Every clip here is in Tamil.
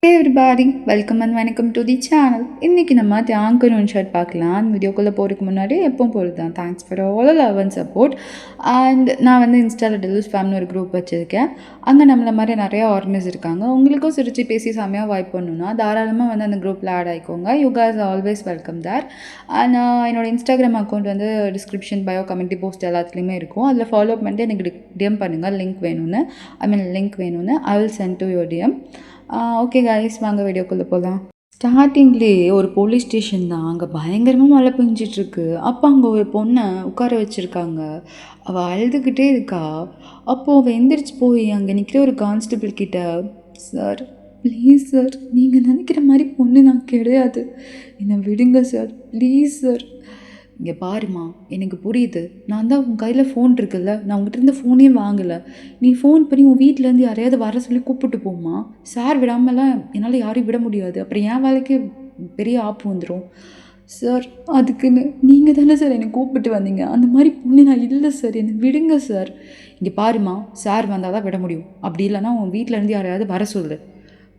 Hey everybody, welcome and வணக்கம் டு தி சேனல். இன்றைக்கி நம்ம டேங்க் ஒன் ஷர்ட் பார்க்கலாம். வீடியோக்குள்ளே போகிறதுக்கு முன்னாடி எப்பவும் போகிறது தான். Thanks for all love and support. And நான் வந்து இன்ஸ்டாவில் டெலிஸ் ஃபேமிலி ஒரு குரூப் வச்சுருக்கேன். அங்கே நம்மள மாதிரி நிறையா ஆர்கனைஸ் இருக்காங்க. உங்களுக்கும் சிரித்து பேசி செம்மையாக வாய்ப்பு பண்ணணுன்னா தாராளமாக வந்து அந்த குரூப்பில் ஆட் ஆகிக்கோங்க. You guys always welcome there. And என்னோடய இன்ஸ்டாகிராம் அக்கௌண்ட் வந்து டிஸ்கிரிப்ஷன் பயோ கமெண்ட்ரி போஸ்ட் எல்லாத்துலேயுமே இருக்கும். அதில் ஃபாலோ பண்ணிட்டு எனக்கு டிஎம் பண்ணுங்கள் லிங்க் வேணும்னு. I will send to your DM. Okay guys, வாங்க வீடியோக்குள்ளே போகலாம். ஸ்டார்டிங்லேயே ஒரு போலீஸ் ஸ்டேஷன் தான். அங்கே பயங்கரமாக மழை பெஞ்சிட்ருக்கு. அப்போ அங்கே ஒரு பொண்ணை உட்கார வச்சுருக்காங்க. அவள் அழுதுகிட்டே இருக்கா. அப்போது அவள் எந்திரிச்சு போய் அங்கே நிற்கிற ஒரு கான்ஸ்டபிள் கிட்ட, சார் ப்ளீஸ் சார், நீங்கள் நினைக்கிற மாதிரி பொண்ணு நான் கிடையாது, என்னை விடுங்க சார், ப்ளீஸ் சார். இங்கே பாருமா, எனக்கு புரியுது, நான் தான் உன் கையில் ஃபோன் இருக்குல்ல, நான் உங்கள்கிட்ட இருந்த ஃபோனே வாங்கலை. நீ ஃபோன் பண்ணி உன் வீட்டிலேருந்து யாரையாவது வர சொல்லி கூப்பிட்டு போமா. சார் விடாமலாம் என்னால் யாரையும் விட முடியாது, அப்புறம் என் வேலைக்கு பெரிய ஆப்பு வந்துடும். சார் அதுக்குன்னு நீங்கள் தானே சார் என்னை கூப்பிட்டு வந்தீங்க, அந்த மாதிரி பொண்ணு நான் இல்லை சார், என்னை விடுங்க சார். இங்கே பாருமா, சார் வந்தால் தான் விட முடியும், அப்படி இல்லைன்னா உன் வீட்டிலேருந்து யாரையாவது வர சொல்லு.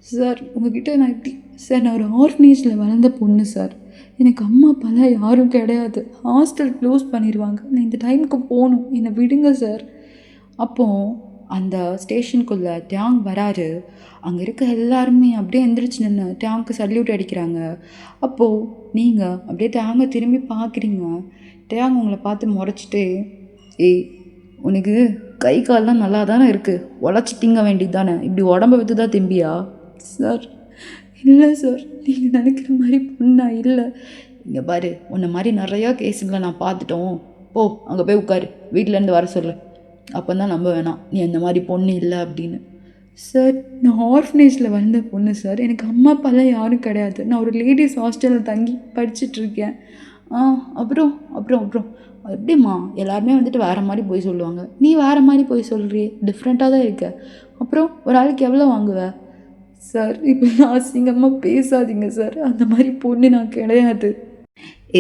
சார் உங்ககிட்ட நான் இப்படி சார், நான் ஒரு ஆர்ஃபனேஜில் வளர்ந்த பொண்ணு சார், எனக்கு அம்மா அப்பாலாம் யாரும் கிடையாது, ஹாஸ்டல் க்ளோஸ் பண்ணிடுவாங்க, நான் இந்த டைமுக்கு போகணும், என்னை விடுங்க சார். அப்போது அந்த ஸ்டேஷனுக்குள்ளே டேங் வராரு. அங்கே இருக்க எல்லாருமே அப்படியே எந்திரிச்சு நின்று டேங்க்கு சல்யூட் அடிக்கிறாங்க. அப்போது நீங்கள் அப்படியே டேங்கை திரும்பி பார்க்குறீங்க. டேங் உங்களை பார்த்து முறைச்சிட்டு, ஏய் உனக்கு கை கால்லாம் நல்லா தானே இருக்குது, உழைச்சி திங்க வேண்டியது தானே, இப்படி உடம்பை விற்று தான் திம்பியா? சார் இல்லை சார், நீங்கள் நினைக்கிற மாதிரி பொண்ணா இல்லை. இங்கே பாரு, உன்னை மாதிரி நிறையா கேஸுங்களை நான் பார்த்துட்டோம். போ அங்கே போய் உட்காரு, வீட்டிலேருந்து வர சொல்லு, அப்போ தான் நம்ப வேணாம் நீ அந்த மாதிரி பொண்ணு இல்லை அப்படின்னு. சார் நான் ஆர்ஃபனேஜில் வந்த பொண்ணு சார், எனக்கு அம்மா அப்பாலாம் யாரும் கிடையாது, நான் ஒரு லேடிஸ் ஹாஸ்டலில் தங்கி படிச்சுட்ருக்கேன். அப்புறம் அப்புறம் அப்புறம் எப்படிம்மா எல்லாருமே வந்துட்டு வேறு மாதிரி போய் சொல்லுவாங்க, நீ வேறு மாதிரி போய் சொல்கிறியே, டிஃப்ரெண்ட்டாக தான் இருக்க. அப்புறம் ஒரு ஆளுக்கு எவ்வளோ வாங்குவ? சார் இப்போ நான் அசிங்கமாக பேசாதீங்க சார், அந்த மாதிரி பொண்ணு நான் கிடையாது.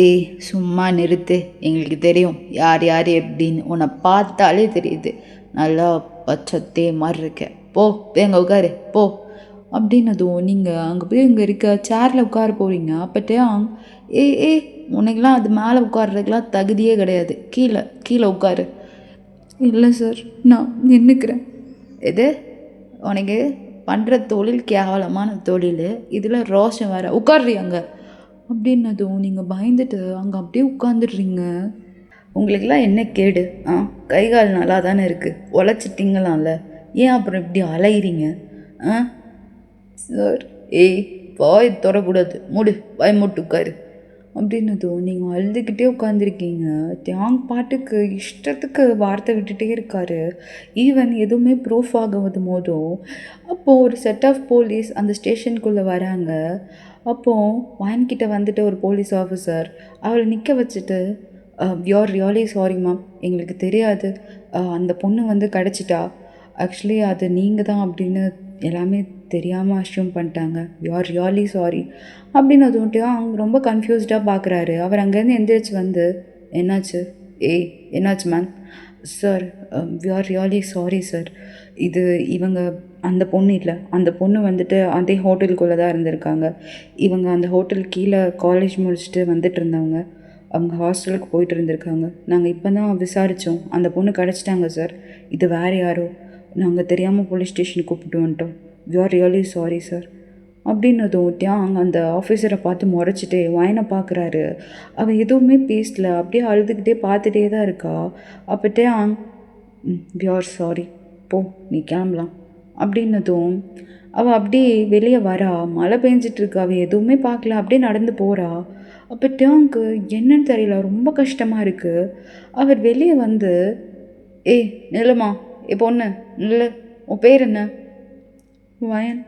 ஏய் சும்மா நிறுத்து, எங்களுக்கு தெரியும் யார் யார் எப்படின்னு, உன்னை பார்த்தாலே தெரியுது, நல்லா பச்சத்தே மாதிரி இருக்க. போ எங்கே உட்காரு போ அப்படின்னதும் நீங்கள் அங்கே போய் இங்கே இருக்க சேரில் உட்கார போகிறீங்க. அப்போட்டே ஏ உனக்கெலாம் அது மேலே உட்கார்றதுக்கெலாம் தகுதியே கிடையாது, கீழே கீழே உட்காரு. இல்லை சார் நான் நின்றுக்கிறேன். எது உனக்கு பண்ணுற தொழில் கேவலமான தொழில், இதில் ரோஷம் வேறு, உட்கார்றீ அங்கே அப்படின்னதும் நீங்கள் பயந்துட்டு அங்கே அப்படியே உட்காந்துடுறீங்க. உங்களுக்கெல்லாம் என்ன கேடு? கை கால் நல்லா தானே இருக்குது, உழைச்சிட்டிங்களாம்ல, ஏன் அப்புறம் இப்படி அலையிறீங்க? சார் ஏய் வாய் தொடக்கூடாது, மூடு வாய் மூட்டு உட்காரு அப்படின்னதும் நீங்கள் அழுதுகிட்டே உட்காந்துருக்கீங்க. டேங் பாட்டுக்கு இஷ்டத்துக்கு வார்த்தை விட்டுட்டே இருக்காரு. ஈவன் எதுவுமே ப்ரூஃப் ஆகுவது போதும் அப்போது ஒரு செட் ஆஃப் போலீஸ் அந்த ஸ்டேஷனுக்குள்ளே வராங்க. அப்போது வான்கிட்ட வந்துட்டு ஒரு போலீஸ் ஆஃபீஸர் அவளை நிற்க வச்சுட்டு, யூஆர் ரியலி சாரி மேம், எங்களுக்கு தெரியாது, அந்த பொண்ணு வந்து கிடச்சிட்டா, ஆக்சுவலி அது நீங்கள் தான் அப்படின்னு எல்லாமே தெரியாமல் அஷ்யூம் பண்ணிட்டாங்க, யூஆர் ரியலி சாரி அப்படின்னு. அது வந்துட்டு அவங்க ரொம்ப கன்ஃபியூஸ்டாக பார்க்குறாரு. அவர் அங்கேருந்து எந்திரிச்சு வந்து, என்னாச்சு? என்னாச்சு ma'am? Sir you're really sorry sir, இது இவங்க அந்த பொண்ணு இல்லை, அந்த பொண்ணு வந்துட்டு அதே ஹோட்டலுக்குள்ளே தான் இருந்திருக்காங்க. இவங்க அந்த ஹோட்டல் கீழே காலேஜ் முடிச்சுட்டு வந்துட்டு இருந்தவங்க, அவங்க ஹாஸ்டலுக்கு போயிட்டு இருந்திருக்காங்க. நாங்கள் இப்போ தான் விசாரித்தோம், அந்த பொண்ணு கிடச்சிட்டாங்க சார், இது வேறு யாரோ, நாங்கள் தெரியாமல் போலீஸ் ஸ்டேஷனுக்கு கூப்பிட்டு வந்துட்டோம், யூஆர் ரியலி சாரி சார் அப்படின்னதும் டேங் அந்த ஆஃபீஸரை பார்த்து முறைச்சிட்டே வாயினை பார்க்குறாரு. அவள் எதுவுமே பேசல, அப்படியே அழுதுகிட்டே பார்த்துட்டே தான் இருக்கா. அப்போ டேங் யூஆர் சாரி, போ நீ கிளம்பலாம் அப்படின்னதும் அவள் அப்படியே வெளியே வரா. மழை பெஞ்சிட்ருக்கு, அவள் எதுவுமே பார்க்கல, அப்படியே நடந்து போகிறா. அப்போ டேங்க்கு என்னன்னு தெரியல, ரொம்ப கஷ்டமாக இருக்குது. அவர் வெளியே வந்து, நில்லுமா, பொண்ணு நில்லு, உன் பேர் என்ன? வயன்.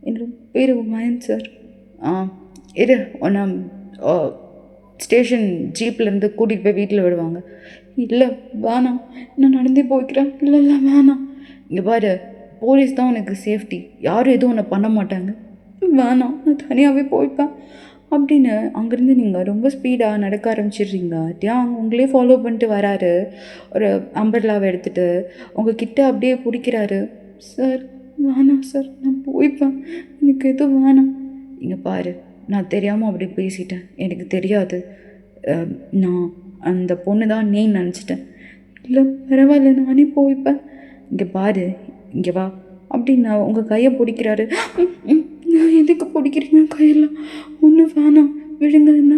என்னோட பேர் வயன் சார். இரு, உன்னை ஸ்டேஷன் ஜீப்லேருந்து கூட்டிகிட்டு போய் வீட்டில் விடுவாங்க. இல்லை வேணாம், நான் நடந்தே போய்க்கிறேன். இல்லை வேணாம், இங்கே பாரு, போலீஸ் தான் உனக்கு சேஃப்டி, யாரும் எதுவும் உன்னை பண்ண மாட்டாங்க, வேணாம் நான் தனியாகவே போய்ப்பேன் அப்படின்னு. அங்கேருந்து நீங்கள் ரொம்ப ஸ்பீடாக நடக்க ஆரம்பிச்சிடுறீங்க. டேங் உங்களே ஃபாலோ பண்ணிட்டு வராரு. ஒரு அம்பர்லாவை எடுத்துகிட்டு உங்கள் கிட்ட அப்படியே பிடிக்கிறாரு. சார் வேணாம் சார், நான் போய்ப்பேன், எனக்கு எதுவும் வேணாம். இங்கே பாரு, நான் தெரியாமல் அப்படி பேசிட்டேன், எனக்கு தெரியாது. நான் அந்த பொண்ணு தான் நீ நினச்சிட்டேன். இல்லை பரவாயில்ல, நானே போய்ப்பேன். இங்கே பாரு, இங்கே வா அப்படின்னு நான் உங்கள் கையை பிடிக்கிறாரு. நான் எதுக்கு பிடிக்கிறீங்க கையெல்லாம்? ஒன்றும் வேணாம், விடுங்க என்ன,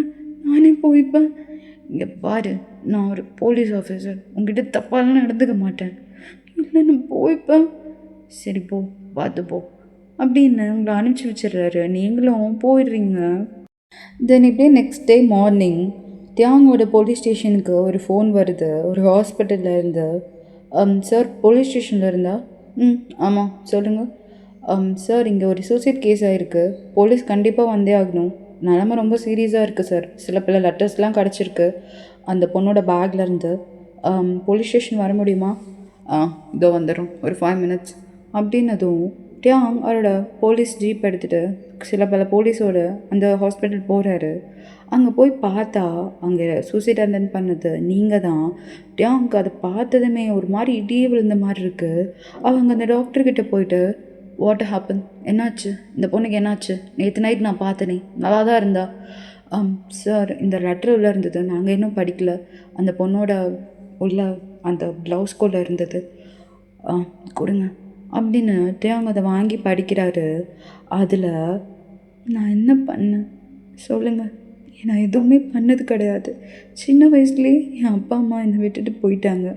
நானே போய்ப்பேன். இங்கே பாரு, நான் ஒரு போலீஸ் ஆஃபீஸர், உங்ககிட்ட தப்பாலாம் நடந்துக்க மாட்டேன். இல்லை நான் போய்ப்பேன். சரி போ, பார்த்து போ அப்படின்னு உங்களை அனுப்பிச்சி வச்சிடுறாரு. நீங்களும் போயிடுறீங்க. தென் இப்படியே நெக்ஸ்ட் டே மார்னிங் தியாங்கோட போலீஸ் ஸ்டேஷனுக்கு ஒரு ஃபோன் வருது, ஒரு ஹாஸ்பிட்டலில் இருந்து. சார், போலீஸ் ஸ்டேஷனில் இருந்தா? ஆமாம், சொல்லுங்கள். சார், இங்கே ஒரு சூசைட் கேஸ் ஆகிருக்கு, போலீஸ் கண்டிப்பாக வந்தே ஆகணும். நிலமை ரொம்ப சீரியஸாக இருக்குது சார். சில பல லெட்டர்ஸ்லாம் கிடச்சிருக்கு அந்த பொண்ணோட பேக்லேருந்து. போலீஸ் ஸ்டேஷன் வர முடியுமா? இதோ வந்துடும், ஒரு 5 minutes அப்படின்னதும் டியாங் அவரோட போலீஸ் ஜீப் எடுத்துகிட்டு சில பல போலீஸோட அந்த ஹாஸ்பிட்டல் போகிறாரு. அங்கே போய் பார்த்தா அங்கே சூசைட் அட்டன் பண்ணது நீங்கள் தான். டியாங்க்கு அதை பார்த்ததுமே ஒரு மாதிரி இடியே விழுந்த மாதிரி இருக்குது. அவங்க அந்த டாக்டர்கிட்ட போயிட்டு, வாட் ஹேப்பன், என்னாச்சு, இந்த பொண்ணுக்கு என்னாச்சு, நேற்று நைட் நான் பார்த்தனே நல்லா தான் இருந்தா. சார், இந்த லெட்டர் உள்ள இருந்தது, நாங்கள் இன்னும் படிக்கல. அந்த பொண்ணோட உள்ள அந்த ப்ளவுஸ் கோடில் இருந்தது, கொடுங்க அப்படின்னு அவங்க அதை வாங்கி படிக்கிறாரு. அதில் நான் என்ன பண்ணேன் சொல்லுங்கள்? நான் எதுவுமே பண்ணது கிடையாது. சின்ன வயசுலேயே என் அப்பா அம்மா என்னை விட்டுட்டு போயிட்டாங்க.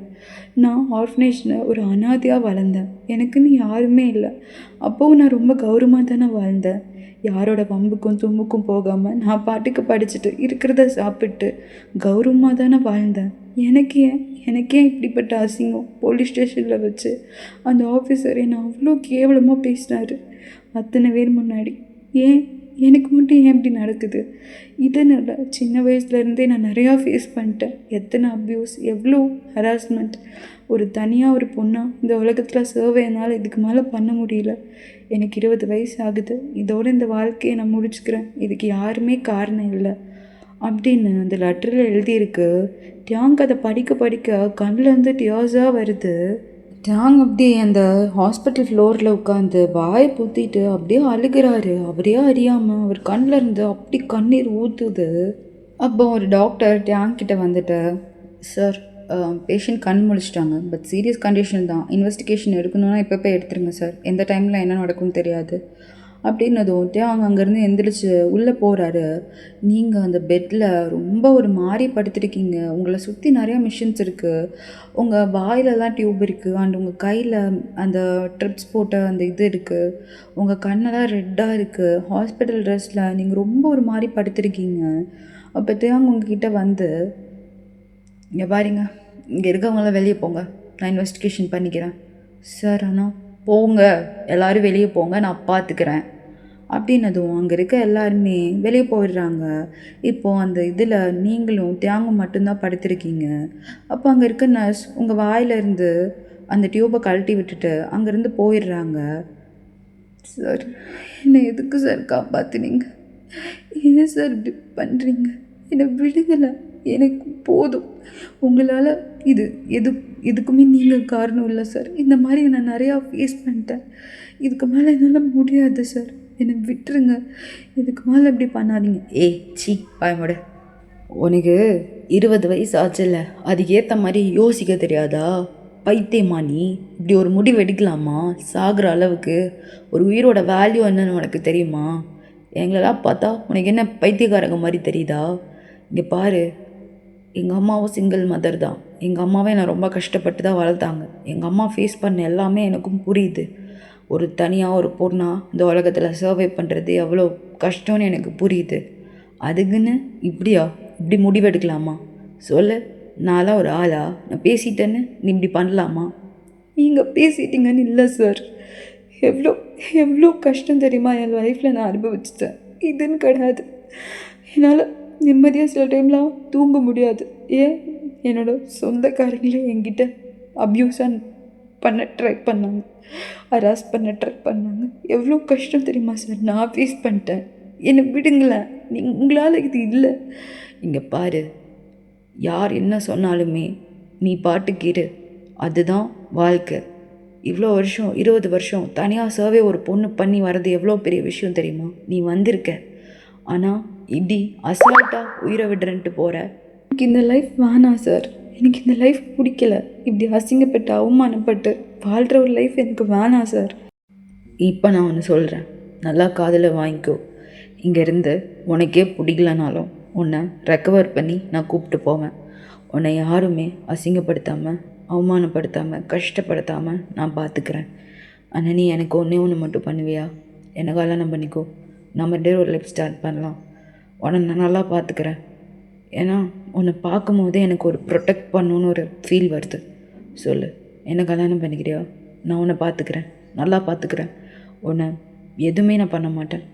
நான் ஆர்ஃபனேஜில் ஒரு அனாதையாக வளர்ந்தேன். எனக்குன்னு யாருமே இல்லை. அப்போவும் நான் ரொம்ப கௌரவமாக தானே வாழ்ந்தேன். யாரோட வம்புக்கும் தும்புக்கும் போகாமல் நான் பாட்டுக்கு படிச்சுட்டு இருக்கிறத சாப்பிட்டு கௌரவமாக தானே வாழ்ந்தேன். எனக்கே இப்படிப்பட்ட அசிங்கம் போலீஸ் ஸ்டேஷனில் வச்சு அந்த ஆஃபீஸர் என்னை அவ்வளோ கேவலமாக பேசினார் அத்தனை பேர் முன்னாடி. எனக்கு மட்டும் ஏன் இப்படி நடக்குது? இதனால சின்ன வயசுலேருந்தே நான் நிறையா ஃபேஸ் பண்ணிட்டேன். எத்தனை அப்யூஸ், எவ்வளோ ஹராஸ்மெண்ட். ஒரு தனியாக ஒரு பொண்ணாக இந்த உலகத்தில் சர்வே என்னால் இதுக்கு மேலே பண்ண முடியல. எனக்கு 20 வயசு ஆகுது. இதோடு இந்த வாழ்க்கையை நான் முடிச்சுக்கிறேன். இதுக்கு யாருமே காரணம் இல்லை அப்படின்னு அந்த லெட்டரில் எழுதியிருக்கு. டியாங்க் அதை படிக்க கண்ணிலேருந்து டியாஸாக வருது. டியாங் அப்படியே அந்த ஹாஸ்பிட்டல் ஃப்ளோரில் உட்காந்து வாயை பூத்திட்டு அப்படியே அழுகிறாரு. அவரே அறியாமல் அவர் கண்ணில் இருந்து அப்படி கண்ணீர் ஊற்றுது. அப்போ ஒரு டாக்டர் டியாங் கிட்ட வந்துட்டு, சார், பேஷண்ட் கண் முழிச்சிட்டாங்க, பட் சீரியஸ் கண்டிஷன் தான், இன்வெஸ்டிகேஷன் எடுக்கணுன்னா இப்போ எடுத்துருங்க சார், எந்த டைமில் என்ன நடக்கும்னு தெரியாது அப்படின்னதும் டியாங் அங்கேருந்து எந்திரிச்சு உள்ளே போகிறாரு. நீங்கள் அந்த பெட்டில் ரொம்ப ஒரு மாதிரி படுத்துருக்கீங்க. உங்களை சுற்றி நிறையா மிஷின்ஸ் இருக்குது. உங்கள் வாயிலெல்லாம் டியூப் இருக்குது. அண்ட் உங்கள் கையில் அந்த ட்ரிப்ஸ் போட்ட அந்த இது இருக்குது. உங்கள் கண்ணெல்லாம் ரெட்டாக இருக்குது. ஹாஸ்பிட்டல் ட்ரெஸ்ஸில் நீங்கள் ரொம்ப ஒரு மாதிரி படுத்துருக்கீங்க. அப்போ டியாங் உங்ககிட்ட வந்து, இங்கே பாருங்க, இங்கே இருக்கவங்களாம் வெளியே போங்க, நான் இன்வெஸ்டிகேஷன் பண்ணிக்கிறேன். சார், ஆனால் போங்க, எல்லோரும் வெளியே போங்க, நான் பார்த்துக்கிறேன் அப்படின்னதும் அங்கே இருக்க எல்லாருமே வெளியே போயிடுறாங்க. இப்போது அந்த இதில் நீங்களும் தியாங்கும் மட்டும்தான் படுத்திருக்கீங்க. அப்போ அங்கே இருக்க நர்ஸ் உங்கள் வாயிலிருந்து அந்த டியூப்பை கழட்டி விட்டுட்டு அங்கேருந்து போயிடுறாங்க. சார், என்னை எதுக்கு சார் காப்பாற்றினீங்க? ஏன் சார் இப்படி பண்ணுறீங்க? என்னை விடுங்கலை, எனக்கு போதும். உங்களால் இதுக்குமே நீங்கள் காரணம் இல்லை சார். இந்த மாதிரி நான் நிறையா ஃபேஸ் பண்ணிட்டேன். இதுக்கு மேலே என்னால் முடியாது சார், என்னை விட்டுருங்க. இதுக்கு மேலே இப்படி பண்ணாதீங்க. சீ பயமோட, உனக்கு 20 வயசு ஆச்சுல்ல, அதுக்கேற்ற மாதிரி யோசிக்க தெரியாதா? பைத்தியமா நீ? இப்படி ஒரு முடிவு எடுக்கலாமா? சாகிற அளவுக்கு ஒரு உயிரோட வேல்யூ என்னன்னு உனக்கு தெரியுமா? எங்களெல்லாம் பார்த்தா உனக்கு என்ன பைத்தியக்காரங்க மாதிரி தெரியுதா? இங்கே பாரு, எங்கள் அம்மாவும் சிங்கிள் மதர் தான். எங்கள் அம்மாவே நான் ரொம்ப கஷ்டப்பட்டு தான் வளர்த்தாங்க. எங்கள் அம்மா ஃபேஸ் பண்ண எல்லாமே எனக்கும் புரியுது. ஒரு தனியாக ஒரு பொண்ணாக இந்த உலகத்தில் சர்வை பண்ணுறது எவ்வளோ கஷ்டம்னு எனக்கு புரியுது. அதுக்குன்னு இப்படி முடிவெடுக்கலாமா? சொல்லு, நான்லாம் ஒரு ஆளா? நான் பேசிட்டேன்னு நீ இப்படி பண்ணலாமா? நீங்கள் பேசிட்டீங்கன்னு இல்லை சார். எவ்வளோ கஷ்டம் தெரியுமா என் லைஃப்பில் நான் அனுபவிச்சிட்டேன். இதுன்னு கிடையாது. என்னால் நிம்மதியாக சில டைம்லாம் தூங்க முடியாது. என்னோட சொந்தக்காரங்களே என்கிட்ட அப்யூஸாக பண்ண ட்ரை பண்ணாங்க, ஹராஸ் பண்ண ட்ரை பண்ணாங்க. எவ்வளோ கஷ்டம் தெரியுமா சார் நான் ஃபேஸ் பண்ணிட்டேன். என்னை விடுங்களேன், உங்களால் இது இல்லை. இங்கே பாரு, யார் என்ன சொன்னாலுமே நீ பாட்டுக்கு இரு, அதுதான் வாழ்க்கை. இவ்வளோ வருஷம் 20 வருஷம் தனியாக சர்வே ஒரு பொண்ணு பண்ணி வர்றது எவ்வளோ பெரிய விஷயம் தெரியுமா? நீ வந்திருக்க, ஆனால் இப்படி அசால்ட்டாக உயிரை விடுறன்ட்டு போகிற. எனக்கு இந்த லைஃப் வேணாம் சார், எனக்கு இந்த லைஃப் பிடிக்கல. இப்படி அசிங்கப்பட்டு அவமானப்பட்டு வாழ்கிற ஒரு லைஃப் எனக்கு வேணாம் சார். இப்போ நான் ஒன்று சொல்கிறேன், நல்லா காதில் வாங்கிக்கோ. இங்கேருந்து உனக்கே பிடிக்கலனாலும் உன்னை ரெக்கவர் பண்ணி நான் கூப்பிட்டு போவேன். உன்னை யாருமே அசிங்கப்படுத்தாமல் அவமானப்படுத்தாமல் கஷ்டப்படுத்தாமல் நான் பார்த்துக்கிறேன். ஆனால் நீ எனக்கு ஒன்று மட்டும் பண்ணுவியா? என்னை கல்யாணம் பண்ணிக்கோ, நம்ம டே ஒரு லைஃப் ஸ்டார்ட் பண்ணலாம். உன்னை நான் நல்லா பார்த்துக்கிறேன். ஏன்னா உன்னை பார்க்கும் போதே எனக்கு ஒரு ப்ரொடெக்ட் பண்ணணுன்னு ஒரு ஃபீல் வருது. சொல்லு, என்னை கல்யாணம் பண்ணிக்கிறியா? நான் உன்னை பார்த்துக்கிறேன், நல்லா பார்த்துக்கிறேன். உன்னை எதுவுமே நான் பண்ண மாட்டேன்.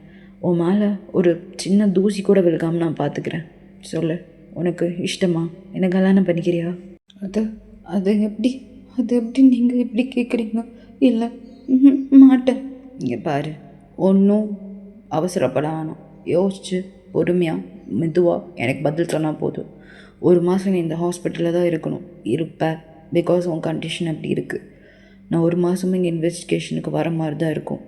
உன் மேலே ஒரு சின்ன தூசி கூட விழுகாமல் நான் பார்த்துக்கிறேன். சொல்லு, உனக்கு இஷ்டமா? என்னை கல்யாணம் பண்ணிக்கிறியா? அது எப்படி நீங்கள் எப்படி கேட்குறீங்க? இல்லை, மாட்டேன். இங்கே பாரு, ஒன்றும் அவசரப்படானோ, யோசிச்சு பொறுமையாக மெதுவாக எனக்கு பதில் சொன்னால் போதும். 1 மாதம் நீ இந்த ஹாஸ்பிட்டலில் தான் இருப்ப. பிகாஸ் உன் கண்டிஷன் அப்படி இருக்குது. நான் 1 மாதமும் இங்கே இன்வெஸ்டிகேஷனுக்கு வர மாதிரி தான் இருக்கும்.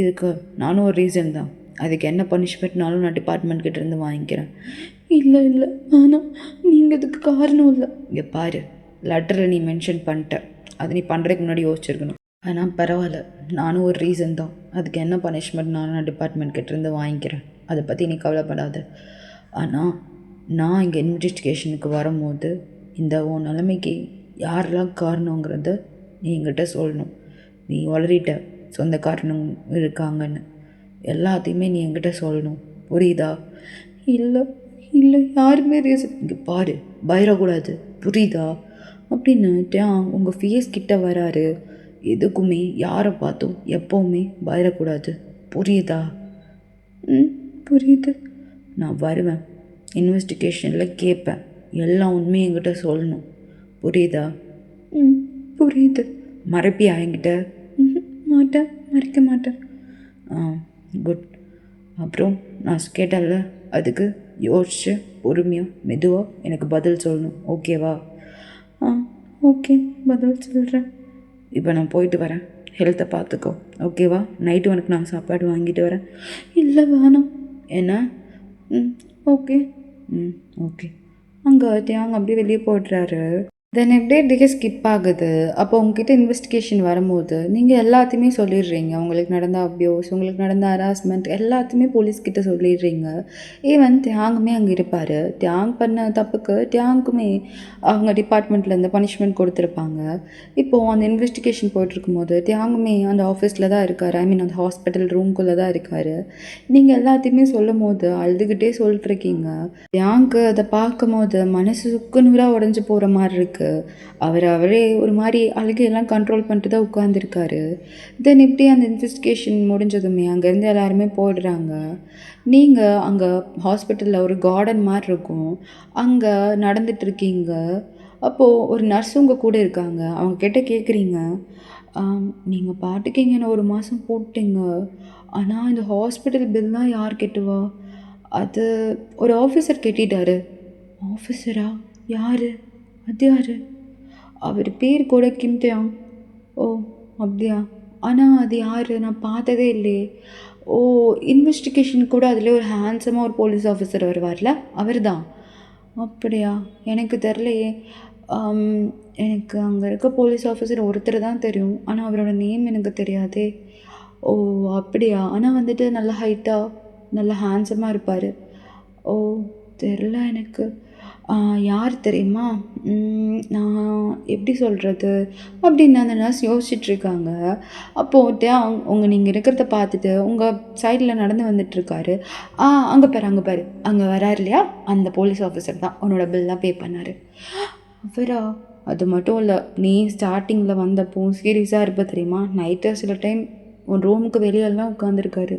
இதுக்கு நானும் ஒரு ரீசன் தான். அதுக்கு என்ன பனிஷ்மெண்ட்னாலும் நான் டிபார்ட்மெண்ட்கிட்டேருந்து வாங்கிக்கிறேன். இல்லை ஆனால் நீங்கள் இதுக்கு காரணம் இல்லை. இங்கே பாரு, லெட்டரில் நீ மென்ஷன் பண்ணிட்ட, அது நீ பண்ணுறதுக்கு முன்னாடி யோசிச்சிருக்கணும். ஆனால் பரவாயில்ல, நானும் ஒரு ரீசன் தான். அதுக்கு என்ன பனிஷ்மெண்ட்னாலும் நான் டிபார்ட்மெண்ட்கிட்டேருந்து வாங்கிக்கிறேன். அதை பற்றி நீ கவலைப்படாத. ஆனால் நான் இங்கே இன்வெஸ்டிகேஷனுக்கு வரும்போது இந்த உன் நிலைமைக்கு யாரெல்லாம் காரணங்கிறத நீ என்கிட்ட சொல்லணும். நீ வளரிட்ட சொந்த காரணம் இருக்காங்கன்னு எல்லாத்தையுமே நீ என்கிட்ட சொல்லணும், புரியுதா? இல்லை யாருமே ரீசன். இங்கே பாரு, பயப்படக்கூடாது, புரியுதா? அப்படின்னுட்டு உங்கள் ஃபேஸ் கிட்ட வராரு. எதுக்குமே யாரை பார்த்தும் எப்போவுமே பயப்படக்கூடாது, புரியுதா? புரியுது. நான் வருவேன், இன்வெஸ்டிகேஷனில் கேட்பேன், எல்லா உண்மையும் என்கிட்ட சொல்லணும், புரியுதா? புரியுது. மறைப்பியா என்கிட்ட? மாட்டேன், மறைக்க மாட்டேன். குட். அப்புறம் நான் கேட்டேன்ல, அதுக்கு யோசிச்சு பொறுமையாக மெதுவாக எனக்கு பதில் சொல்லணும், ஓகேவா? ஓகே, பதில் சொல்கிறேன். இப்போ நான் போயிட்டு வரேன், ஹெல்த்தை பார்த்துக்கோ, ஓகேவா? நைட்டு உனக்கு நான் சாப்பாடு வாங்கிட்டு வரேன். இல்லை வேணாம். என்ன? ஓகே. ஓகே. அங்கே அப்படியே வெளியே போடுறாரு. தென் எப்படியே ஸ்கிப் ஆகுது. அப்போ உங்ககிட்ட இன்வெஸ்டிகேஷன் வரும்போது நீங்கள் எல்லாத்தையுமே சொல்லிடுறீங்க. உங்களுக்கு நடந்த அப்யூஸ், உங்களுக்கு நடந்த ஹராஸ்மெண்ட் எல்லாத்தையுமே போலீஸ்கிட்ட சொல்லிடுறீங்க. ஈவன் தியாங்குமே அங்கே இருப்பார். தியாங் பண்ண தப்புக்கு தியாங்குமே அவங்க டிபார்ட்மெண்ட்லேருந்து பனிஷ்மெண்ட் கொடுத்துருப்பாங்க. இப்போது அந்த இன்வெஸ்டிகேஷன் போயிட்டுருக்கும்போது தியாங்குமே அந்த ஆஃபீஸில் தான் இருக்கார். ஐ மீன் அந்த ஹாஸ்பிட்டல் ரூம்குள்ளே தான் இருக்கார். நீங்கள் எல்லாத்தையுமே சொல்லும் போது அழுதுகிட்டே சொல்லிட்டுருக்கீங்க. தியாங்கு அதை பார்க்கும் போது மனசு சுக்குநூறாக உடஞ்சி போகிற மாதிரி இருக்குது. அவரே ஒரு மாதிரி அழுகையெல்லாம் கண்ட்ரோல் பண்ணிட்டு தான் உட்காந்துருக்காரு. தென் இப்படி அந்த இன்வெஸ்டிகேஷன் முடிஞ்சதுமே அங்கேருந்து எல்லாருமே போயிடுறாங்க. நீங்கள் அங்கே ஹாஸ்பிட்டலில் ஒரு கார்டன் மாதிரி இருக்கும், அங்கே நடந்துட்டுருக்கீங்க. அப்போது ஒரு நர்ஸ் உங்கள் கூட இருக்காங்க. அவங்க கிட்ட கேட்குறீங்க, நீங்கள் பாட்டுக்கு இங்கே 1 மாதம் போட்டீங்க, ஆனால் இந்த ஹாஸ்பிட்டல் பில்லாம் யார் கெட்டுவா? அது ஒரு ஆஃபீஸர் கெட்டிட்டாரு. ஆஃபீஸரா? யார்? அது யார்? அவர் பேர் கூட கிம் தியாங். ஓ அப்படியா? ஆனால் அது யார்? நான் பார்த்ததே இல்லையே. ஓ, இன்வெஸ்டிகேஷன் கூட அதில் ஒரு ஹேண்ட்ஸமாக ஒரு போலீஸ் ஆஃபீஸர் வருவார்ல, அவர் தான். அப்படியா? எனக்கு தெரிலையே. எனக்கு அங்கே இருக்க போலீஸ் ஆஃபீஸர் ஒருத்தர் தான் தெரியும், ஆனால் அவரோட நேம் எனக்கு தெரியாதே. ஓ அப்படியா? ஆனால் வந்துட்டு நல்ல ஹைட்டாக நல்ல ஹேண்ட்ஸமாக இருப்பார். ஓ தெரில எனக்கு. யார் தெரியுமா? நான் எப்படி சொல்கிறது அப்படின்னு அந்த நர்ஸ் யோசிச்சுட்ருக்காங்க. அப்போது நீங்கள் இருக்கிறத பார்த்துட்டு உங்கள் சைடில் நடந்து வந்துட்டுருக்காரு. அங்கே பாரு அங்கே வராரு இல்லையா, அந்த போலீஸ் ஆஃபீஸர் தான் உன்னோட பில்லாம் பே பண்ணார். அவரா? அது மட்டும் இல்லை, நீ ஸ்டார்டிங்கில் வந்தப்போ சீரியஸாக இருப்ப தெரியுமா, நைட்டு சில டைம் உன் ரூமுக்கு வெளியெல்லாம் உட்காந்துருக்காரு.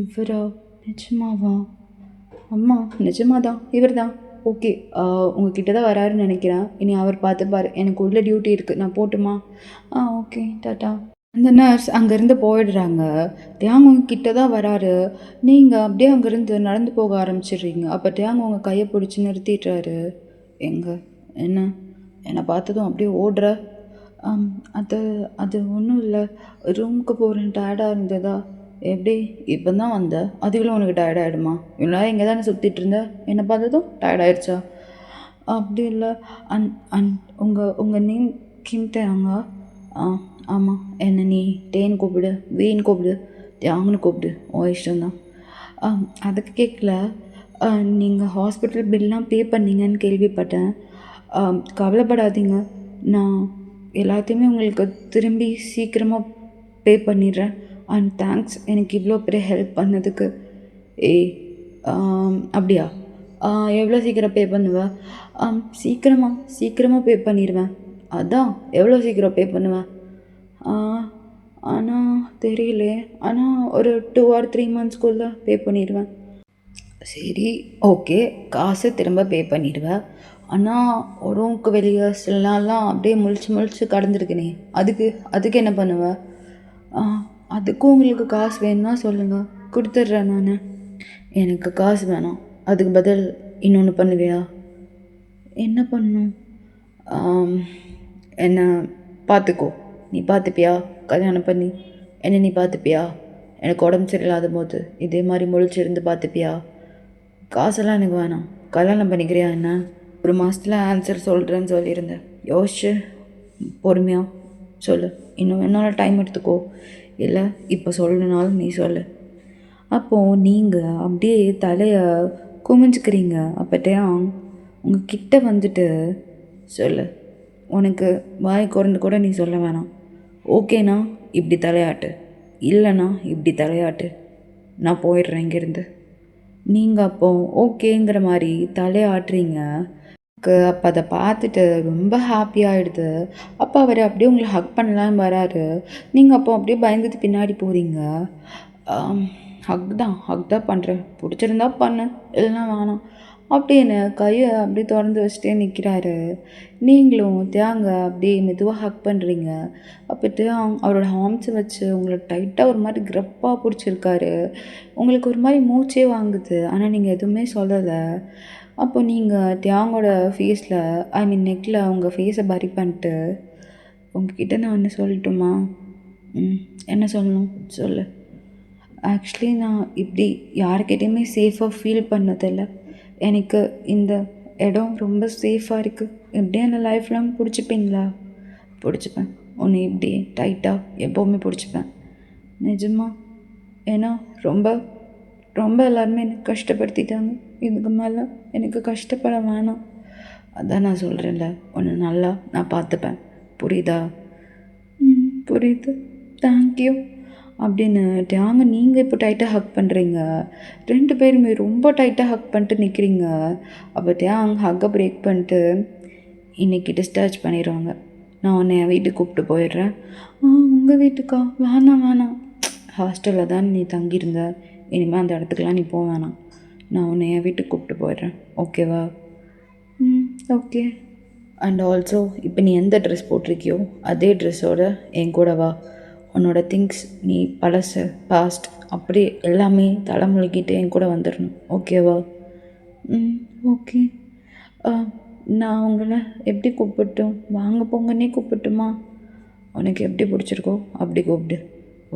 இவரா? நிஜமாவா? அம்மா நிஜமாதான், இவர் தான். ஓகே, உங்ககிட்ட தான் வராருன்னு நினைக்கிறேன். இனி அவர் பார்த்துப்பார், எனக்கு உள்ள டியூட்டி இருக்குது, நான் போட்டுமா? Okay, tata. அந்த நர்ஸ் அங்கேருந்து போயிடுறாங்க. தியாங் உங்ககிட்ட தான் வராரு. நீங்கள் அப்படியே அங்கேருந்து நடந்து போக ஆரம்பிச்சிடுறீங்க. அப்போ தியாங் உங்கள் கையை பிடிச்சி நிறுத்திடுறாரு. என்னை பார்த்ததும் அப்படியே ஓடுற? ஆம், அது அது ஒன்றும் இல்லை. ரூமுக்கு போகிறேன், டயர்டாக இருந்ததா. எப்படி இப்போ தான் வந்த, அதுக்குள்ளே உனக்கு டயர்ட் ஆகிடுமா? இவ்வளோ நேரம் இங்கே தானே சுற்றிட்டு இருந்த, என்னை பார்த்ததும் டயர்ட் ஆயிடுச்சா? அப்படி இல்லை. அன் அன் உங்கள் நேம் கிம் தேங்க? ஆ ஆமாம். என்ன நீ டேன்னு கூப்பிடு, வீன்னு கூப்பிடு, தியாங்கன்னு கூப்பிடு, ஓ இஷ்டம்தான். அதுக்கு கேட்கல. நீங்கள் ஹாஸ்பிட்டல் பில்லாம் பே பண்ணீங்கன்னு கேள்விப்பட்டேன். கவலைப்படாதீங்க, நான் எல்லாத்தையுமே உங்களுக்கு திரும்பி சீக்கிரமாக பே பண்ணிடுறேன். அண்ட் தேங்க்ஸ் எனக்கு இவ்வளோ பெரிய ஹெல்ப் பண்ணதுக்கு. ஏய் அப்படியா? எவ்வளோ சீக்கிரம் பே பண்ணுவேன்? சீக்கிரமாக பே பண்ணிடுவேன். அதான் எவ்வளோ சீக்கிரம் பே பண்ணுவேன்? ஆனால் தெரியல. ஆனால் ஒரு 2 or 3 monthsக்குள்ளே பே பண்ணிடுவேன். சரி, ஓகே, காசு திரும்ப பே பண்ணிடுவேன். ஆனால் ரூமுக்கு வெளியே சில நாள்லாம் அப்படியே முழிச்சு கடந்துருக்கனே, அதுக்கு என்ன பண்ணுவேன்? அதுக்கும் உங்களுக்கு காசு வேணும்னா சொல்லுங்கள், கொடுத்துட்றேன் நான். எனக்கு காசு வேணாம், அதுக்கு பதில் இன்னொன்று பண்ணுவியா? என்ன பண்ணும்? என்ன பார்த்துக்கோ. நீ பார்த்துப்பியா? கல்யாணம் பண்ணி என்ன நீ பார்த்துப்பியா? எனக்கு உடம்பு சரியில்லாத போது இதே மாதிரி முழிச்சிருந்து பார்த்துப்பியா? காசெல்லாம் எனக்கு வேணாம், கல்யாணம் பண்ணிக்கிறியா என்ன? ஒரு மாதத்தில் ஆன்சர் சொல்கிறேன்னு சொல்லியிருந்தேன். யோசிச்சு பொறுமையாக சொல்லு. இன்னும் வேணாலும் டைம் எடுத்துக்கோ, இல்லை இப்போ சொல்லணுனாலும் நீ சொல்லு. அப்போது நீங்கள் அப்படியே தலையை குமிஞ்சுக்கிறீங்க. அப்போட்டையா உங்கள் கிட்ட வந்துட்டு சொல்லு. உனக்கு வாய் குறந்து கூட நீ சொல்ல வேணாம். ஓகேண்ணா இப்படி தலையாட்டு, இல்லைண்ணா இப்படி தலையாட்டு, நான் போயிடுறேன் இங்கேருந்து. நீங்கள் அப்போ ஓகேங்கிற மாதிரி தலையாட்டுறீங்க. அப்போ அதை பார்த்துட்டு ரொம்ப ஹாப்பியாகிடுது. அப்போ அவர் அப்படியே உங்களை ஹக் பண்ணலான்னு வராரு. நீங்கள் அப்போ அப்படியே பயந்துட்டு பின்னாடி போகிறீங்க. ஹக் தான் பண்ணுறேன், பிடிச்சிருந்தா பண்ணு, இல்லைன்னா வேணாம் அப்படின்னு கையை அப்படியே திறந்து வச்சுட்டே நிற்கிறாரு. நீங்களும் தியாங்க அப்படியே மெதுவாக ஹக் பண்ணுறீங்க. அப்போ தியாங் அவரோட ஹார்ம்ஸை வச்சு உங்களை டைட்டாக ஒரு மாதிரி கிரப்பாக பிடிச்சிருக்காரு. உங்களுக்கு ஒரு மாதிரி மூச்சே வாங்குது, ஆனால் நீங்கள் எதுவுமே சொல்லலை. அப்போ நீங்கள் தியாங்கோட ஃபேஸில், ஐ மீன் நெக்கில் உங்கள் ஃபேஸை பரி பண்ணிட்டு, உங்ககிட்ட நான் என்ன சொல்லட்டுமா? என்ன சொல்லணும் சொல்லு. ஆக்சுவலி நான் இப்படி யார்கிட்டையுமே சேஃபாக ஃபீல் பண்ணதில்லை. எனக்கு இந்த இடம் ரொம்ப சேஃபாக இருக்குது. எப்படியும் என்ன லைஃப் லாங் பிடிச்சிப்பீங்களா? பிடிச்சிப்பேன். உன்னை இப்படி டைட்டாக எப்போவுமே பிடிச்சிப்பேன், நிஜமா. ஏன்னா ரொம்ப ரொம்ப எல்லாருமே எனக்கு கஷ்டப்படுத்திட்டாங்க. இதுக்கு மேலே எனக்கு கஷ்டப்பட வேணாம். அதான் நான் சொல்கிறேன்ல, உன்னை நல்லா நான் பார்த்துப்பேன், புரியுதா? புரியுது, தேங்க்யூ அப்படின்னு தியாங்க. நீங்கள் இப்போ டைட்டாக ஹக் பண்ணுறீங்க. 2 பேருமே ரொம்ப டைட்டாக ஹக் பண்ணிட்டு நிற்கிறீங்க. அப்போ தியாங் ஹக்கை பிரேக் பண்ணிட்டு, இன்றைக்கி டிஸ்சார்ஜ் பண்ணிடுவாங்க, நான் உன்னை என் வீட்டுக்கு கூப்பிட்டு போயிடுறேன். உங்கள் வீட்டுக்கா? வேணாம், ஹாஸ்டலில் தான் நீ தங்கியிருந்த, இனிமேல் அந்த இடத்துக்குலாம் நீ போக வேணாம். நான் உன்னை என் வீட்டுக்கு கூப்பிட்டு போயிடுறேன், ஓகேவா? ஓகே. அண்ட் ஆல்சோ இப்போ நீ எந்த ட்ரெஸ் போட்டிருக்கியோ அதே ட்ரெஸ்ஸோட என் கூட வா. உன்னோட திங்ஸ், நீ பழசு பாஸ்ட் அப்படி எல்லாமே தலைமுழுக்கிட்டு என் கூட வந்துடணும், ஓகேவா? ஓகே. நான் உங்களை எப்படி கூப்பிட்டோம்? வாங்க போங்கன்னே கூப்பிட்டுமா? உனக்கு எப்படி பிடிச்சிருக்கோ அப்படி கூப்பிடு.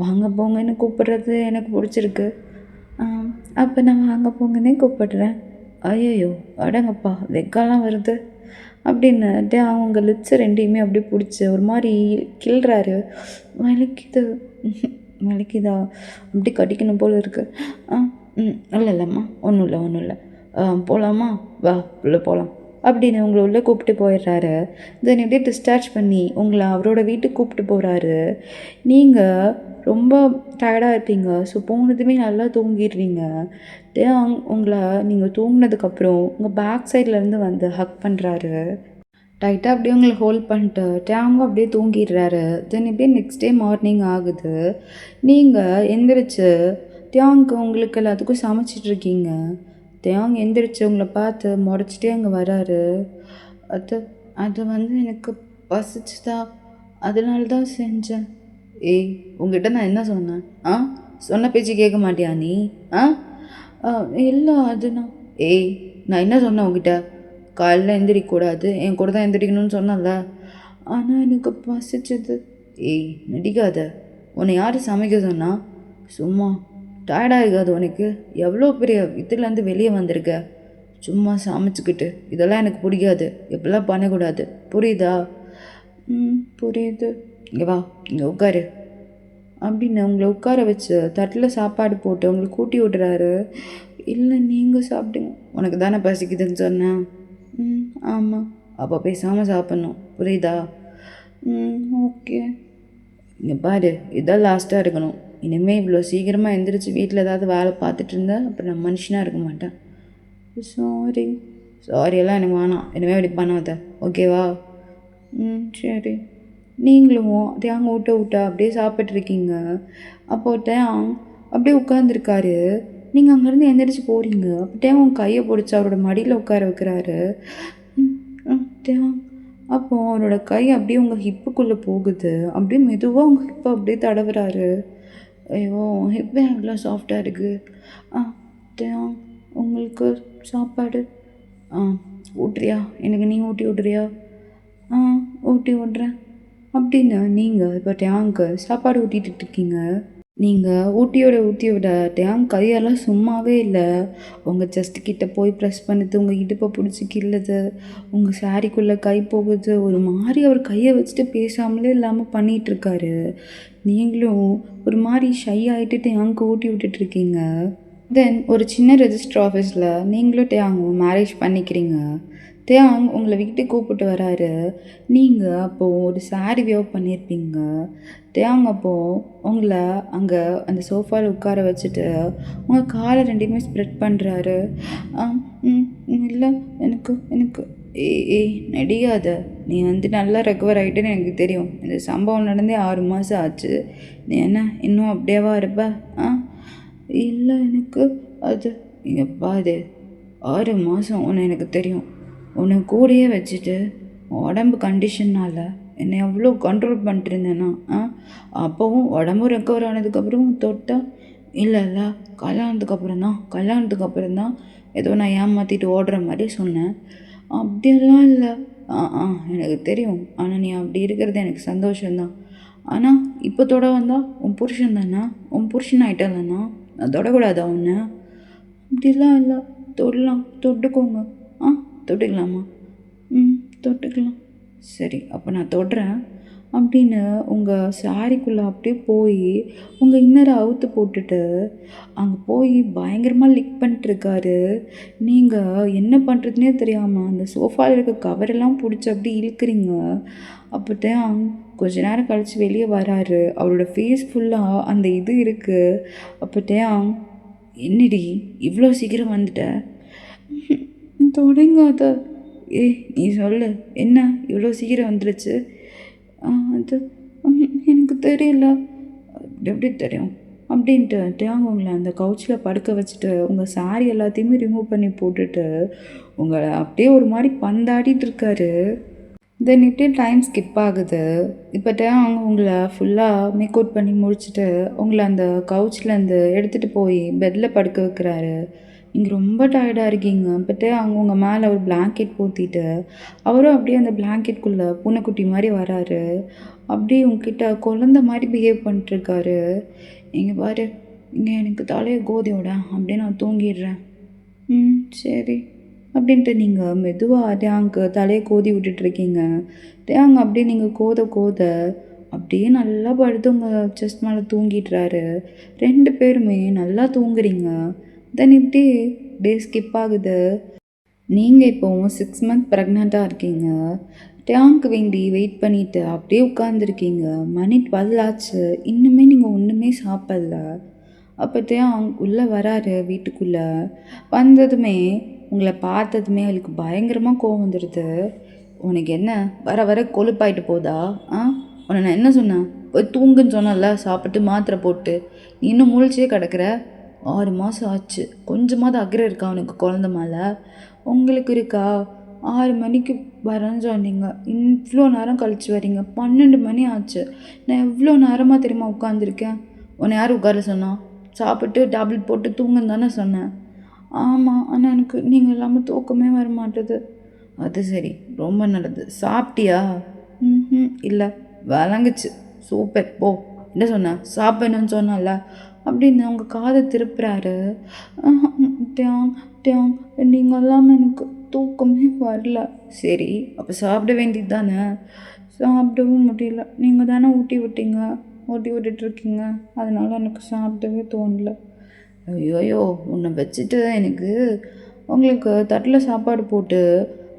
வாங்க போங்கன்னு கூப்பிட்றது எனக்கு பிடிச்சிருக்கு. அப்போ நான் வாங்க போங்கன்னே கூப்பிடுறேன். ஐயோ அடங்கப்பா, வெக்காலாம் வருது அப்படின்னு அவங்க லிப்ஸை 2யுமே அப்படியே பிடிச்சி ஒரு மாதிரி கிள்றாரு. வலிக்குதா? அப்படி கடிக்கணும் போல் இருக்குது. இல்லைம்மா, ஒன்றும் இல்லை. போகலாமா? வா உள்ளே போகலாம் அப்படின்னு உங்களை உள்ளே கூப்பிட்டு போயிடுறாரு. தென் எப்படியே டிஸ்சார்ஜ் பண்ணி உங்களை அவரோட வீட்டுக்கு கூப்பிட்டு போகிறாரு. நீங்கள் ரொம்ப டயர்டாக இருப்பீங்க. ஸோ போனதுமே நல்லா தூங்கிடுறீங்க. உங்களை நீங்கள் தூங்கினதுக்கப்புறம் உங்கள் பேக் சைட்லேருந்து வந்து ஹக் பண்ணுறாரு. டைட்டாக அப்படியே உங்களை ஹோல்ட் பண்ணிட்டு டேங்கும் அப்படியே தூங்கிடுறாரு. தென் இப்படியே நெக்ஸ்ட் டே மார்னிங் ஆகுது. நீங்கள் எந்திரிச்சு தியாங்க்கு உங்களுக்கு எல்லாத்துக்கும் சமைச்சிட்ருக்கீங்க. தியாங் எந்திரிச்சு உங்களை பார்த்து முறைச்சிட்டே அங்கே வராரு. அது வந்து எனக்கு பசிச்சுதா, அதனால தான் செஞ்சேன். ஏய், உங்ககிட்ட நான் என்ன சொன்னேன்? சொன்ன பேச்சு கேட்க மாட்டியா நீ? இல்லை அது நான் நான் என்ன சொன்னேன் உங்ககிட்ட? காலையில் எந்திரிக்கக்கூடாது, என் கூட தான் எந்திரிக்கணும்னு சொன்னல. ஆனால் எனக்கு பசிச்சது. ஏய் நடிக்காத, உன்னை யார் சமைக்க சொன்னா? சும்மா டயர்டாகாது உனக்கு? எவ்வளோ பெரிய இதுலேருந்து வெளியே வந்திருக்க, சும்மா சமைச்சிக்கிட்டு. இதெல்லாம் எனக்கு பிடிக்காது, எப்படிலாம் பண்ணக்கூடாது, புரியுதா? புரியுது. இங்கே வா, இங்கே உட்காரு அப்படின்னு உங்களை உட்கார வச்சு தட்டில் சாப்பாடு போட்டு உங்களுக்கு கூட்டி விடுறாரு. இல்லை நீங்கள் சாப்பிடுங்க, உனக்கு தானே பசிக்குதுன்னு சொன்னேன். ஆமாம். அப்போ பேசாமல் சாப்பிட்ணும், புரியுதா? ஓகே. இங்கே பாரு, இதான் லாஸ்ட்டாக இருக்கணும். இனிமேல் இவ்வளோ சீக்கிரமாக எழுந்திரிச்சு வீட்டில் ஏதாவது வேலை பார்த்துட்டு இருந்தேன், அப்புறம் நான் மனுஷனாக இருக்க மாட்டேன். சாரி. சாரியெல்லாம் எனக்கு வேணாம், இனிமேல் இப்படி பண்ணாத, ஓகேவா? சரி. நீங்களும் தேங்க விட்ட விட்டா அப்படியே சாப்பிட்ருக்கீங்க. அப்போ தேங் அப்படியே உட்காந்துருக்காரு. நீங்கள் அங்கேருந்து எந்திரிச்சு போகிறீங்க. அப்போ தேங்க உங்கள் கையை பிடிச்சி அவரோட மடியில் உட்கார வைக்கிறாரு. தேங் அப்போது அவரோட கை அப்படியே உங்கள் ஹிப்புக்குள்ளே போகுது. அப்படியே மெதுவாக உங்கள் ஹிப்பை அப்படியே தடவுறாரு. ஐயோ, ஹிப்பே எவ்வளோ சாஃப்டாக இருக்குது. தேங் உங்களுக்கு சாப்பாடு ஊட்டுறியா? எனக்கு நீ ஊட்டி விட்றியா? ஊட்டி விட்றேன் அப்படின்னு நீங்கள் இப்போ டேங்க்கு சாப்பாடு ஊட்டிகிட்டு இருக்கீங்க. நீங்கள் ஊட்டி விட டேங்க் கையெல்லாம் சும்மாவே இல்லை. உங்கள் செஸ்ட் கிட்ட போய் ப்ரெஸ் பண்ணுது, உங்கள் இடுப்பை பிடிச்சி கிள்ளுது, உங்கள் சாரிக்குள்ளே கை போகுது. ஒரு மாதிரி அவர் கையை வச்சுட்டு பேசாமலே இல்லாமல் பண்ணிகிட்ருக்காரு. நீங்களும் ஒரு மாதிரி ஷை ஆகிட்டு டேங்க்கு ஊட்டி விட்டுட்ருக்கீங்க. தென் ஒரு சின்ன ரெஜிஸ்டர் ஆஃபீஸில் நீங்களும் டேங்கும் மேரேஜ் பண்ணிக்கிறீங்க. தேங் உங்களை வீட்டுக்கு கூப்பிட்டு வராரு. நீங்கள் அப்போது ஒரு சாரி வியர் பண்ணியிருப்பீங்க. தேங் அப்போது உங்களை அங்கே அந்த சோஃபாவில் உட்கார வச்சுட்டு உங்கள் காலை ரெண்டுமே ஸ்ப்ரெட் பண்ணுறாரு. இல்லை, எனக்கு எனக்கு ஏய் நடிகாத, நீ நல்லா ரெக்கவர் ஆகிட்டேன்னு எனக்கு தெரியும். இந்த சம்பவம் நடந்தே 6 மாதம் ஆச்சு. நீ என்ன இன்னும் அப்படியேவா இருப்ப? இல்லை, எனக்கு அது இங்கே பாரு, 6 மாதம் உன்னை எனக்கு தெரியும். உன்னை கூடயே வச்சுட்டு உடம்பு கண்டிஷன்னால் என்னை எவ்வளோ கண்ட்ரோல் பண்ணிட்டுருந்தேன்னா, அப்போவும் உடம்பு ரெக்கவர் ஆனதுக்கப்புறம் தொட்டா இல்லை கல்யாணத்துக்கு அப்புறம் தான் ஏதோ நான் ஏமாற்றிட்டு ஓடுற மாதிரி சொன்னேன். அப்படியெல்லாம் இல்லை. எனக்கு தெரியும். ஆனால் நீ அப்படி இருக்கிறது எனக்கு சந்தோஷம்தான். ஆனால் இப்போ தொட வந்தால் உன் புருஷன் தானே, உன் புருஷன் ஆகிட்டாதானா? நான் தொடக்கூடாதா உன்னை? அப்படிலாம் இல்லை, தொடலாம், தொட்டுக்கோங்க. தொட்டுக்கலாமா? தொட்டுக்கலாம். சரி, அப்போ நான் தொடுறேன் அப்படின்னு உங்கள் சாரிக்குள்ளே அப்படியே போய் உங்கள் இன்னரை அவுத்து போட்டுட்டு அங்கே போய் பயங்கரமாக லிக் பண்ணிட்டுருக்காரு. நீங்கள் என்ன பண்ணுறதுனே தெரியாமல் அந்த சோஃபாவில் இருக்க கவரெல்லாம் பிடிச்சி அப்படி இழுக்கிறீங்க. அப்போதான் கொஞ்ச நேரம் கழித்து வெளியே வராரு. அவரோட ஃபேஸ் ஃபுல்லாக அந்த இது இருக்குது. அப்போதான் என்னடி இவ்வளோ சீக்கிரம் வந்துட்ட? தொடங்காத. நீ சொல்லு, என்ன இவ்வளோ சீக்கிரம் வந்துடுச்சு? அது எனக்கு தெரியல. எப்படி தெரியும் அப்படின்ட்டு தேங்க உங்களை அந்த கவுச்சில் படுக்க வச்சுட்டு உங்கள் சாரி எல்லாத்தையுமே ரிமூவ் பண்ணி போட்டுட்டு உங்களை அப்படியே ஒரு மாதிரி பந்தாடிட்டு இருக்காரு. தென் இப்படியே டைம் ஸ்கிப் ஆகுது. இப்போ அவங்க உங்களை ஃபுல்லாக மேக் அவுட் பண்ணி முடிச்சுட்டு உங்களை அந்த கவுச்சிலேருந்து எடுத்துகிட்டு போய் பெட்டில் படுக்க வைக்கிறாரு. நீங்கள் ரொம்ப டயர்டாக இருக்கீங்க. பட்டு அவங்க உங்கள் மேலே ஒரு பிளாங்கெட் போத்திட்டு அவரும் அப்படியே அந்த பிளாங்கெட்குள்ளே பூனைக்குட்டி மாதிரி வராரு. அப்படியே உங்ககிட்ட குழந்த மாதிரி பிஹேவ் பண்ணிட்டுருக்காரு. இங்கே பாரு, இங்கே எனக்கு தலையை கோதி விட, அப்படியே நான் தூங்கிடுறேன். சரி அப்படின்ட்டு நீங்கள் மெதுவாக டேங்க்கு தலையை கோதி விட்டுட்ருக்கீங்க. டேங் அப்படியே நீங்கள் கோத அப்படியே நல்லா படுத்து உங்கள் செஸ்ட் மேலே தூங்கிடுறாரு. 2 பேருமே நல்லா தூங்குறீங்க. தென் இப்படி டே ஸ்கிப் ஆகுது. நீங்கள் இப்போவும் 6 மந்த் ப்ரெக்னெண்ட்டாக இருக்கீங்க. டேங்க்கு வேண்டி வெயிட் பண்ணிவிட்டு அப்படியே உட்காந்துருக்கீங்க. மணி 12 ஆச்சு. இன்னுமே நீங்கள் ஒன்றுமே சாப்பிடல. அப்போ டேங் உள்ளே வராரு வீட்டுக்குள்ளே. வந்ததுமே உங்களை பார்த்ததுமே அவளுக்கு பயங்கரமாக கோவம் வந்துடுது. உனக்கு என்ன வர வர கொழுப்பாயிட்டு போதா? உன்னை நான் என்ன சொன்னேன்? போய் தூங்குன்னு சொன்னல, சாப்பிட்டு மாத்திரை போட்டு. நீ இன்னும் முழிச்சே கிடக்கிற. 6 மாதம் ஆச்சு. கொஞ்சமாவது அக்கறை இருக்கா அவனுக்கு குழந்த மேலே? உங்களுக்கு இருக்கா? 6 மணிக்கு வரேன்னு சொன்னீங்க, இவ்வளோ நேரம் கழிச்சு வரீங்க. 12 மணி ஆச்சு. நான் எவ்வளோ நேரமாக தெரியுமா உட்காந்துருக்கேன்? உன்னை யார் உட்கார சொன்னா? சாப்பிட்டு டேப்லெட் போட்டு தூங்குன்னு தானே சொன்னேன். ஆமாம், ஆனால் எனக்கு நீங்கள் இல்லாமல் தூக்கமே வர மாட்டுது. அது சரி, ரொம்ப நல்லது. சாப்பிட்டியா? இல்லை விளங்குச்சு, சூப்பர் போ. என்ன சொன்ன, சாப்பிடணும்னு சொன்னல அப்படின்னு அவங்க காதை திருப்புறாரு. டேங் டேங் நீங்கள் இல்லாமல் எனக்கு தூக்கமே வரல. சரி அப்போ சாப்பிட வேண்டியது தானே. சாப்பிடவும் முடியல, நீங்கள் தானே ஊட்டி விட்டீங்க, ஊட்டி விட்டுட்ருக்கீங்க, அதனால எனக்கு சாப்பிடவே தோணல. ஐயோயோ உன்னை வச்சுட்டு எனக்கு உங்களுக்கு தட்டில் சாப்பாடு போட்டு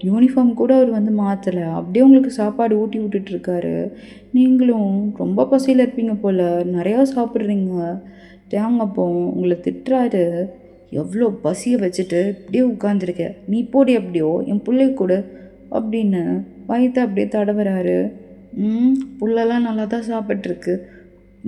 யூனிஃபார்ம் கூட அவர் வந்து மாற்றலை, அப்படியே உங்களுக்கு சாப்பாடு ஊட்டி விட்டுட்ருக்காரு. நீங்களும் ரொம்ப பசியில் இருப்பீங்க போல், நிறையா சாப்பிட்றீங்க. தேங்கப்போ உங்களை திட்டுறாரு. எவ்வளோ பசியை வச்சுட்டு இப்படியே உட்காந்துருக்க, நீ போடி அப்படியோ என் பிள்ளை கூட அப்படின்னு வயிற்று அப்படியே தடவுறாரு. புள்ளெல்லாம் நல்லா தான் சாப்பிட்ருக்கு,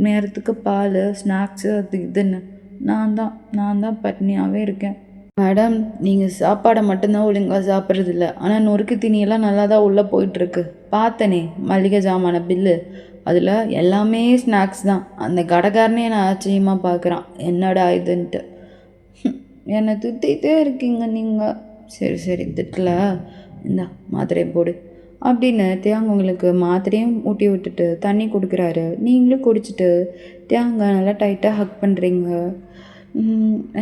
நேரத்துக்கு பால் ஸ்நாக்ஸு அது இதுன்னு. நான் தான் பட்னியாகவே இருக்கேன். மேடம் நீங்கள் சாப்பாடை மட்டும்தான் ஒழுங்காக சாப்பிட்றதில்ல, ஆனால் நொறுக்கு தீனியெல்லாம் நல்லா தான் உள்ளே போயிட்டுருக்கு. பார்த்தனே மளிகை ஜாமான பில்லு, அதில் எல்லாமே ஸ்நாக்ஸ் தான். அந்த கடைக்காரனே நான் ஆச்சரியமாக பார்க்குறான், என்னடா இதுன்ட்டு. என்னை திட்டிகிட்டே இருக்கீங்க நீங்கள். சரி திட்டல, இந்த மாத்திரையை போடு அப்படின்னு தேங்கங்களுக்கு மாத்திரையும் ஊட்டி விட்டுட்டு தண்ணி கொடுக்குறாரு. நீங்களும் குடிச்சிட்டு தேங்க நல்லா டைட்டாக ஹக் பண்ணுறீங்க.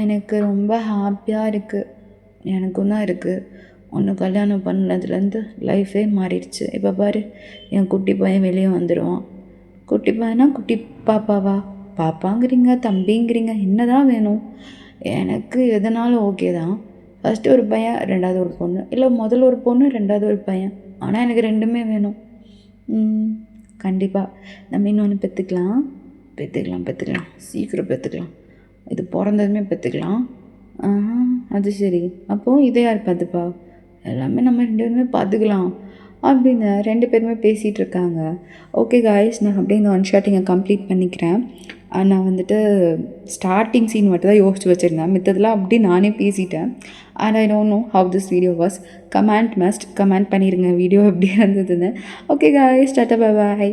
எனக்கு ரொம்ப ஹாப்பியாக இருக்குது. எனக்கும் தான் இருக்குது. ஒன்று கல்யாணம் பண்ணதுலேருந்து லைஃபே மாறிடுச்சு. இப்போ பாரு என் குட்டி பையன் வெளியே வந்துடுவான். குட்டி பையனா குட்டி பாப்பாவா? பாப்பாங்கிறீங்க தம்பிங்கிறீங்க, என்ன தான் வேணும்? எனக்கு எதனாலும் ஓகே தான். ஃபஸ்ட்டு ஒரு பையன், ரெண்டாவது ஒரு பொண்ணு, இல்லை முதல்ல ஒரு பொண்ணு ரெண்டாவது ஒரு பையன். ஆனால் எனக்கு ரெண்டுமே வேணும். கண்டிப்பாக நம்ம இன்னொன்று பெற்றுக்கலாம் சீக்கிரம் பெற்றுக்கலாம். இது பிறந்ததுமே பெற்றுக்கலாம். அது சரி, அப்போது இதை யார் பார்த்துப்பா? எல்லாமே நம்ம 2 பேருமே பார்த்துக்கலாம் அப்படின்னு 2 பேருமே பேசிகிட்டு இருக்காங்க. ஓகே காய்ஸ், நான் அப்படியே இந்த ஒன் ஷாட்டிங்கை கம்ப்ளீட் பண்ணிக்கிறேன். நான் வந்துட்டு ஸ்டார்டிங் சீன் மட்டும் தான் யோசிச்சு வச்சுருந்தேன், மித்ததெல்லாம் அப்படி நானே பேசிட்டேன். And I don't know how this video was. Comment பண்ணிடுங்க வீடியோ எப்படி இருந்ததுன்னு. Okay guys, tata bye bye.